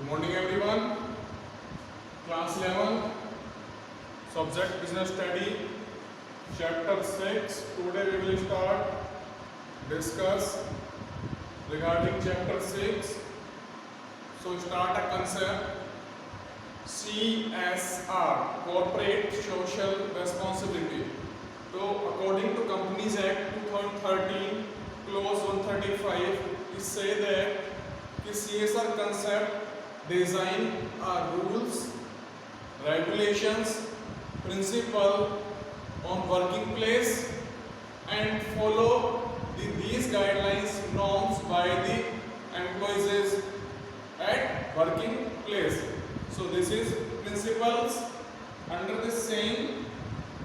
morning everyone. Class 11, subject business study, chapter 6. Today we will discuss regarding chapter 6. So start a concept CSR, corporate social responsibility. So according to Companies Act 2013 clause 135, it say that the CSR concept design rules, regulations, principle on working place and follow these guidelines norms by the employees at working place. So this is principles. Under this saying,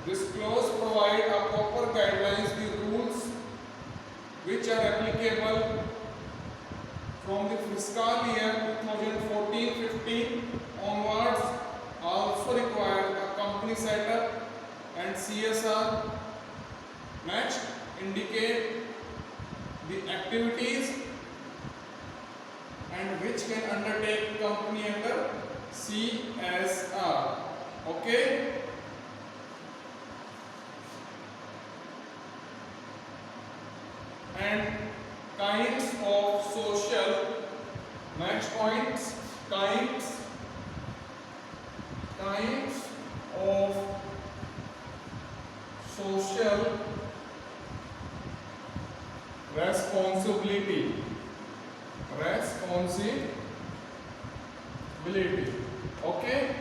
this clause provide a proper guidelines, the rules which are applicable from the fiscal year 2014-15 onwards. Also require a company setup and CSR. Next, indicate the activities and which can undertake company under CSR. Okay. And kinds of social. Next points, kinds of social responsibility. Okay.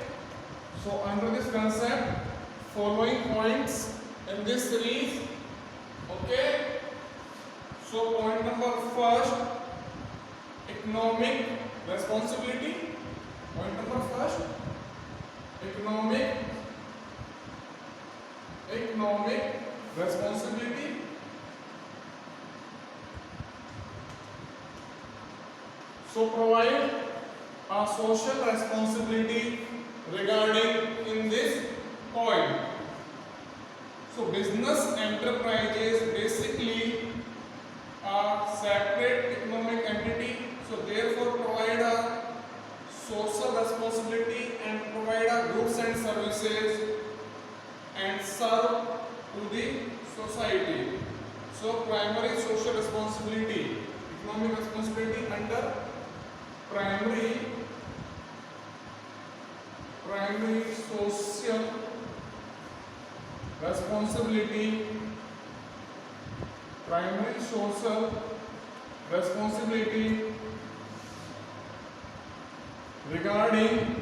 So under this concept, following points in this series. Okay. So point number first, economic responsibility. Point number first, economic responsibility. So provide a social responsibility regarding in this point. So business enterprises basically a separate economic entity, so therefore provide a social responsibility and provide a goods and services and serve to the society. So primary social responsibility, economic responsibility under primary social responsibility. Primary social responsibility regarding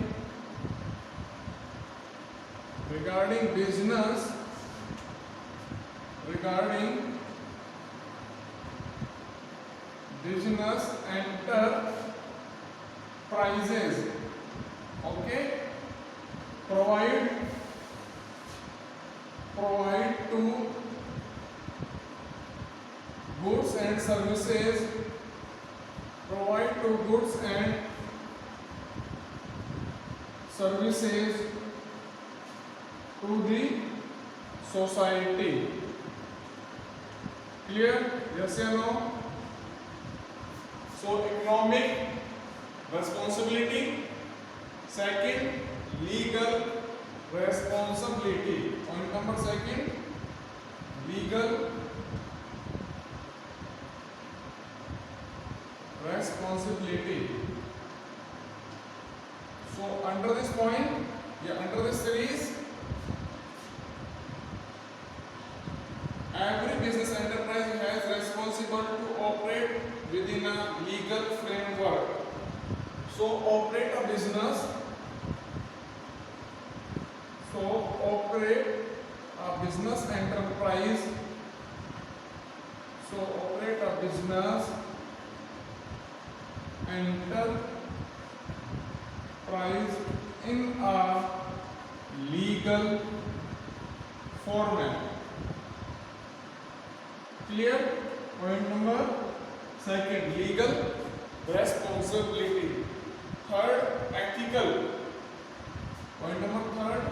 business enterprises. Okay, provide to goods and services, provide to goods and services to the society. Clear? Yes or no? So economic responsibility. Second, legal responsibility. Point number second, legal responsibility. So under this point, under this series, every business enterprise has responsible to operate within a legal framework. So operate a business. Enterprise. So operate a business enterprise in a legal format. Clear? Point number second, legal responsibility. Third, ethical. Point number third,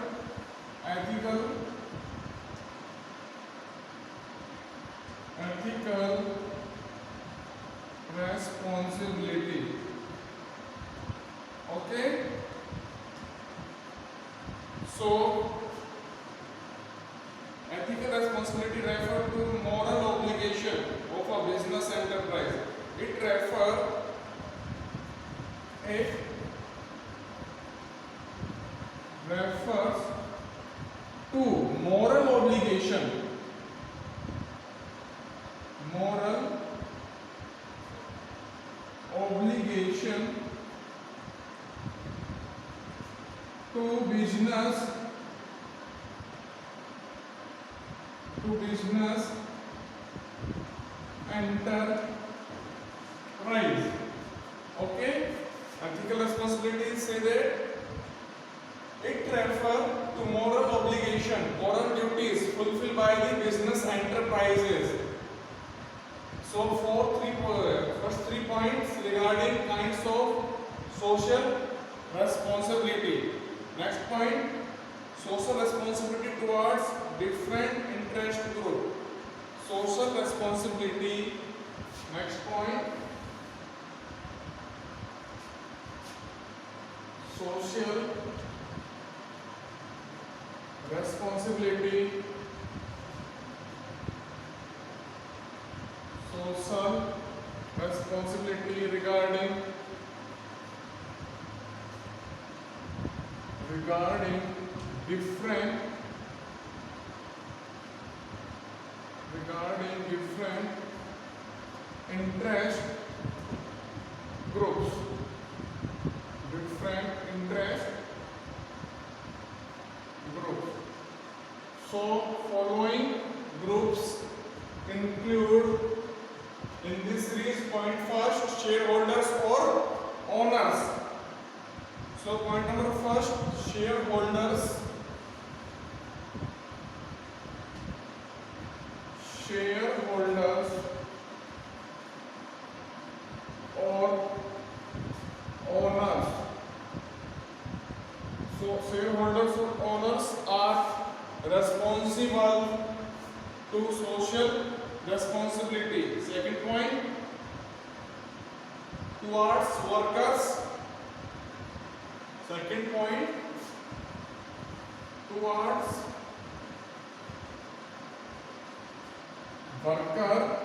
ethical responsibility. So ethical responsibility refer to moral obligation of a business enterprise. It refers to moral obligation to business enterprise. Okay, ethical responsibility say that it refers to moral obligation, moral duties fulfilled by the business enterprises. So first three points regarding kinds of social responsibility. Next point, social responsibility towards different interest group. Social responsibility. Next point, social responsibility. Social responsibility regarding different interest groups. So following groups include in this series. Point first, shareholders or owners. So point number first, shareholders or owners. So shareholders or owners are responsible to social responsibility. Second point, towards workers. Second point, towards worker.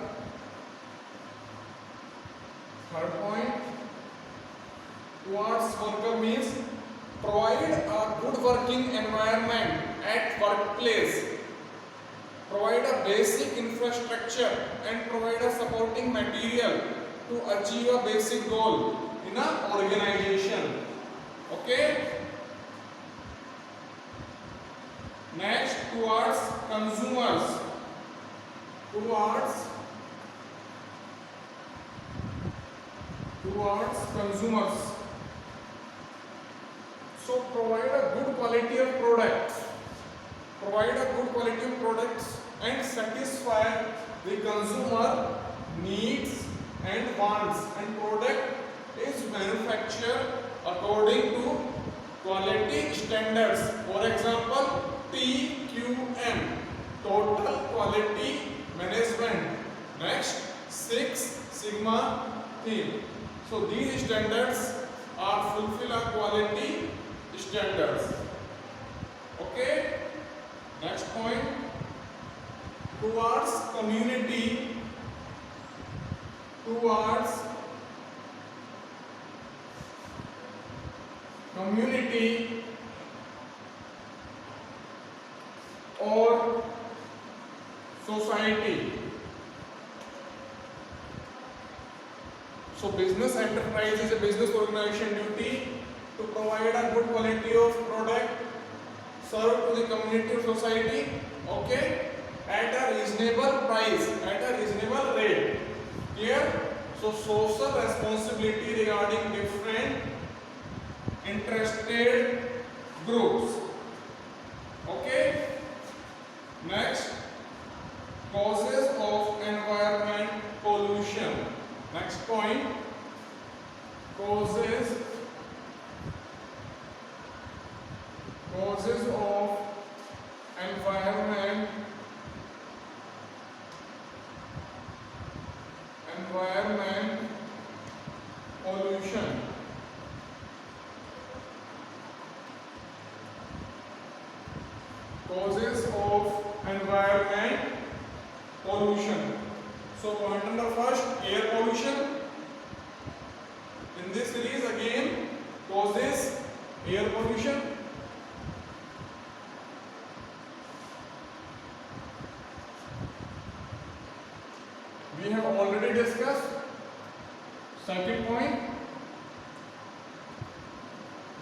Third point, towards worker means provide a good working environment at workplace, provide a basic infrastructure and provide a supporting material to achieve a basic goal in an organization. Okay. Next, towards consumers. Towards consumers. So provide a good quality of products. And satisfy the consumer needs and wants, and product is manufactured according to quality standards. For example, TQM, Total Quality Management. Next, Six Sigma theme. So these standards are fulfill our quality standards. Okay. Next point, towards community. Or society. So business enterprise is a business organization duty to provide a good quality of product served to the community or society, okay, at a reasonable price, at a reasonable rate. Here, so social responsibility regarding different interested groups. Okay. Next, causes of environment pollution. Next point, causes of environment pollution. pollution. In this series again causes air pollution. We have already discussed. Second point,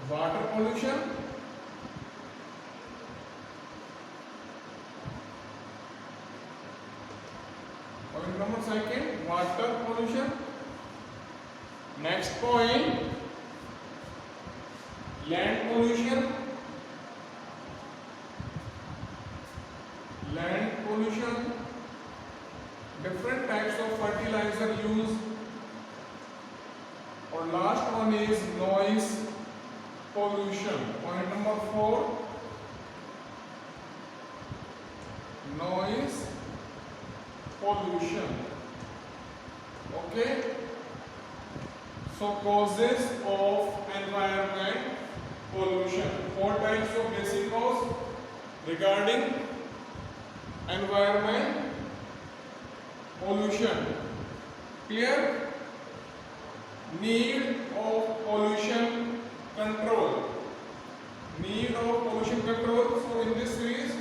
water pollution. Point number second, water pollution. Next point, land pollution. Land pollution. Different types of fertilizer used. Or last one is noise pollution. Point number 4, noise pollution. Okay. So causes of environment pollution. 4 types of basic cause regarding environment pollution. Clear? Need of pollution control. Need of pollution control. So in this series,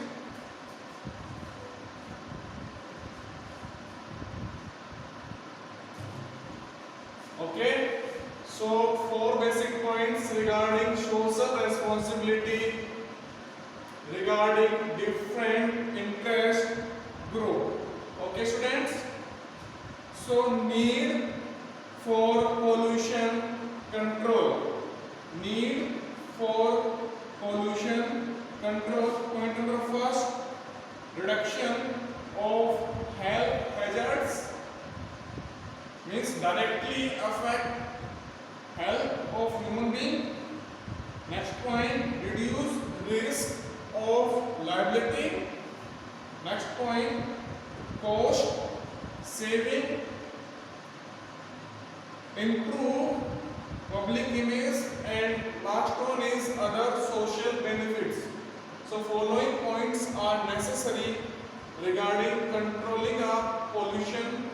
okay, so 4 basic points regarding social responsibility, regarding different interest group. Okay students, so need for pollution control. Need for pollution control. Point number first, reduction of health hazards, means directly affect health of human being. Next point, reduce risk of liability. Next point, cost saving, improve public image, and last one is other social benefits. So following points are necessary regarding controlling our pollution